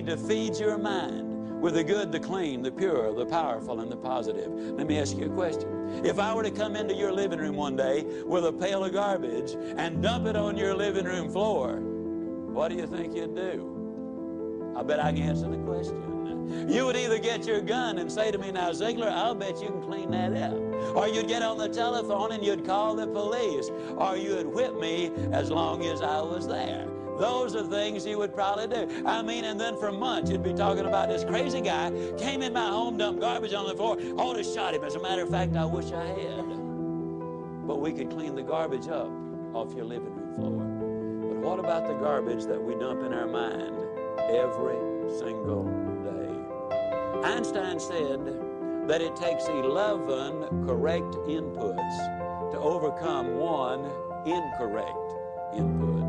need to feed your mind with the good, the clean, the pure, the powerful, and the positive. Let me ask you a question. If I were to come into your living room one day with a pail of garbage and dump it on your living room floor, what do you think you'd do? I bet I can answer the question. You would either get your gun and say to me, now, Ziegler, I'll bet you can clean that up. Or you'd get on the telephone and you'd call the police. Or you'd whip me as long as I was there. Those are things you would probably do. I mean, and then for months you'd be talking about this crazy guy came in my home, dumped garbage on the floor, ought to shot him. As a matter of fact, I wish I had. But we could clean the garbage up off your living room floor. But what about the garbage that we dump in our mind every single day? Einstein said that it takes 11 correct inputs to overcome one incorrect input.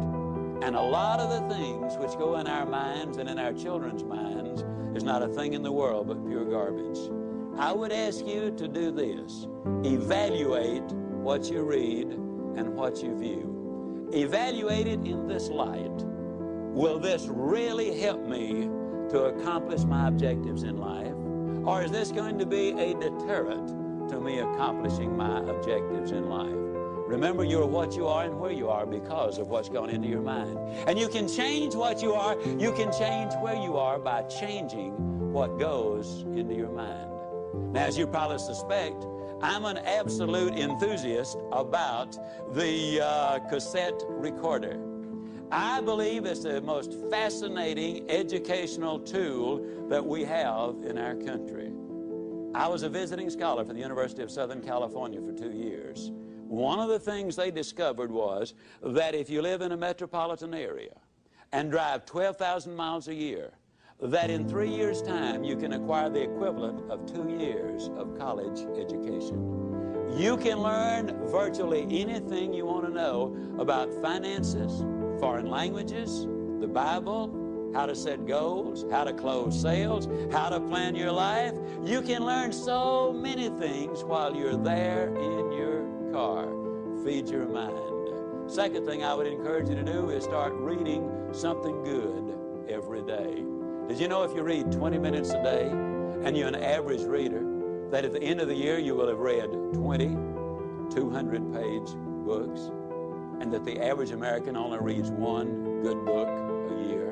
And a lot of the things which go in our minds and in our children's minds is not a thing in the world but pure garbage. I would ask you to do this. Evaluate what you read and what you view. Evaluate it in this light. Will this really help me to accomplish my objectives in life? Or is this going to be a deterrent to me accomplishing my objectives in life? Remember, you're what you are and where you are because of what's gone into your mind. And you can change what you are, you can change where you are by changing what goes into your mind. Now, as you probably suspect, I'm an absolute enthusiast about the cassette recorder. I believe it's the most fascinating educational tool that we have in our country. I was a visiting scholar for the University of Southern California for 2 years. One of the things they discovered was that if you live in a metropolitan area and drive 12,000 miles a year, that in 3 years' time you can acquire the equivalent of 2 years of college education. You can learn virtually anything you want to know about finances, foreign languages, the Bible, how to set goals, how to close sales, how to plan your life. You can learn so many things while you're there in your car. Feed your mind. Second thing I would encourage you to do is start reading something good every day. Did you know if you read 20 minutes a day and you're an average reader, that at the end of the year you will have read 20 200-page books, and that the average American only reads one good book a year?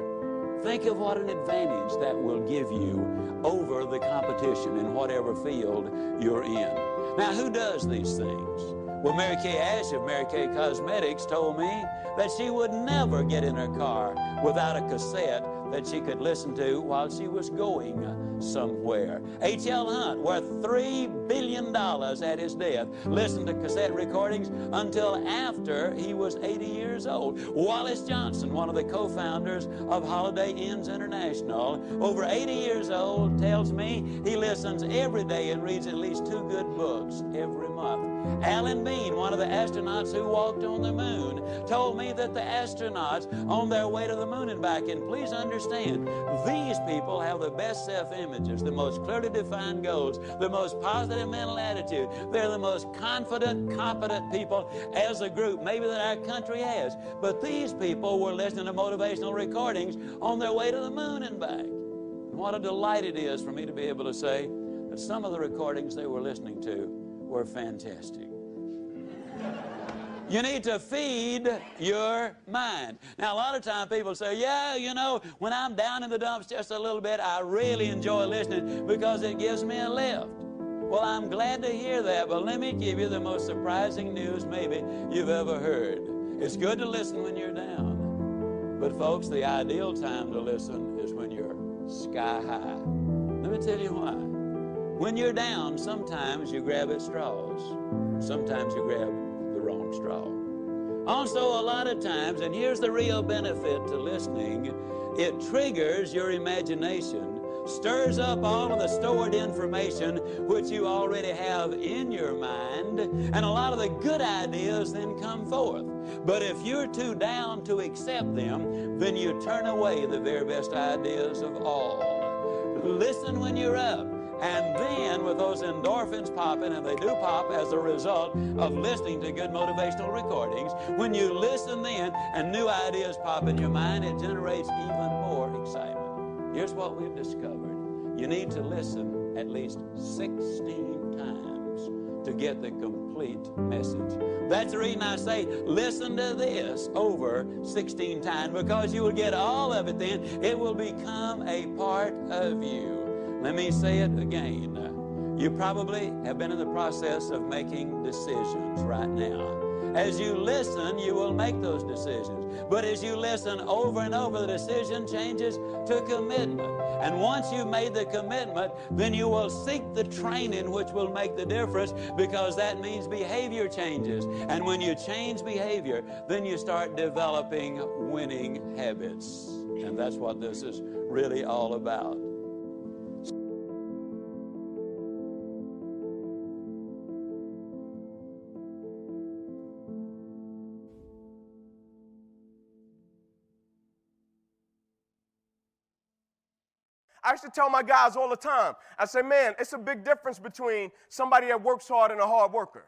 Think of what an advantage that will give you over the competition in whatever field you're in. Now, who does these things? Well, Mary Kay Ash of Mary Kay Cosmetics told me that she would never get in her car without a cassette that she could listen to while she was going somewhere. H.L. Hunt, worth $3 billion at his death, listened to cassette recordings until after he was 80 years old. Wallace Johnson, one of the co-founders of Holiday Inns International, over 80 years old, tells me he listens every day and reads at least 2 good books every month. Alan Bean, one of the astronauts who walked on the moon, told me that the astronauts on their way to the moon and back, and please understand, these people have the best self-images, the most clearly defined goals, the most positive mental attitude. They're the most confident, competent people as a group maybe that our country has. But these people were listening to motivational recordings on their way to the moon and back. And what a delight it is for me to be able to say that some of the recordings they were listening to were fantastic. You need to feed your mind. Now, a lot of times people say, yeah, you know, when I'm down in the dumps just a little bit, I really enjoy listening because it gives me a lift. Well, I'm glad to hear that, but let me give you the most surprising news maybe you've ever heard. It's good to listen when you're down. But folks, the ideal time to listen is when you're sky high. Let me tell you why. When you're down, sometimes you grab at straws. Sometimes you grab the wrong straw. Also, a lot of times, and here's the real benefit to listening, it triggers your imagination, stirs up all of the stored information which you already have in your mind, and a lot of the good ideas then come forth. But if you're too down to accept them, then you turn away the very best ideas of all. Listen when you're up. And then with those endorphins popping, and they do pop as a result of listening to good motivational recordings, when you listen then and new ideas pop in your mind, it generates even more excitement. Here's what we've discovered. You need to listen at least 16 times to get the complete message. That's the reason I say listen to this over 16 times, because you will get all of it then. It will become a part of you. Let me say it again. You probably have been in the process of making decisions right now. As you listen, you will make those decisions. But as you listen over and over, the decision changes to commitment. And once you've made the commitment, then you will seek the training which will make the difference, because that means behavior changes. And when you change behavior, then you start developing winning habits. And that's what this is really all about. I used to tell my guys all the time, I say, man, it's a big difference between somebody that works hard and a hard worker.